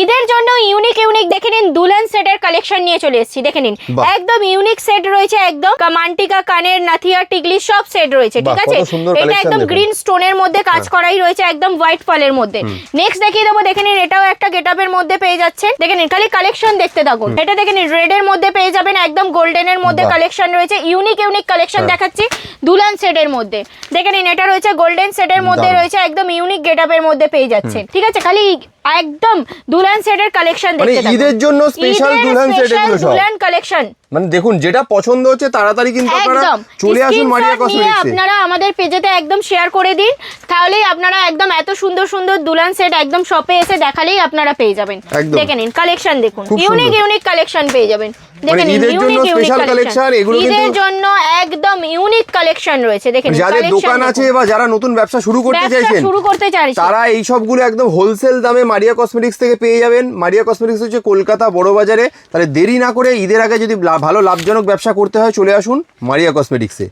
ঈদের জন্য ইউনিক দেখে নিন দুলহান সেটের কালেকশন নিয়ে চলে এসেছি। দেখে নিন একদম ইউনিক সেট রয়েছে, একদম মান্টিকা কানের নাথিয়া টিকলি সব সেট রয়েছে, ঠিক আছে। এটা একদম গ্রিন স্টোনের মধ্যে কাজ করাই রয়েছে, একদম হোয়াইট ফলের মধ্যে। নেক্সট দেখিয়ে দেবো, দেখে নিন এটাও একটা গেটআপের মধ্যে পেয়ে যাচ্ছেন। দেখে নিন খালি কালেকশন দেখতে থাকুন। এটা দেখে নিন রেড এর মধ্যে পেয়ে যাবেন, একদম গোল্ডেনের মধ্যে কালেকশন রয়েছে। ইউনিক কালেকশন দেখাচ্ছি দুলহান সেটের মধ্যে। দেখে নিন এটা রয়েছে গোল্ডেন সেটের মধ্যে রয়েছে, একদম ইউনিক গেটআপের মধ্যে পেয়ে যাচ্ছেন, ঠিক আছে। খালি একদম দুলহান সেটের কালেকশন দেখতে থাকুন। ঈদের জন্য স্পেশাল দুলহান সেট এগুলো সব দুলহান কালেকশন। মানে দেখুন যেটা পছন্দ হচ্ছে তাড়াতাড়ি কিন্তু আপনারা চলে আসুন মারিয়া কসমেটিক্সে। আপনারা আমাদের পেজেতে একদম শেয়ার করে দিন, তাহলেই আপনারা একদম এত সুন্দর সুন্দর দুলহান সেট একদম শপে এসে দেখালেই আপনারা পেয়ে যাবেন। দেখে নিন কালেকশন দেখুন, ইউনিক কালেকশন পেয়ে যাবেন। দেখে নিন ইউনিক কালেকশন, ঈদের জন্য একদম ইউনিক কালেকশন রয়েছে। দেখে নিন যাদের দোকান আছে বা যারা নতুন ব্যবসা শুরু করতে চাইছেন তারা এই সবগুলো একদম হোলসেল দামে মারিয়া কসমেটিক্স থেকে পেয়ে যাবেন। মারিয়া কসমেটিক্স হচ্ছে কলকাতা বড় বাজারে। তাহলে দেরি না করে ঈদের আগে যদি ভালো লাভজনক ব্যবসা করতে হয় চলে আসুন মারিয়া কসমেটিক্সে।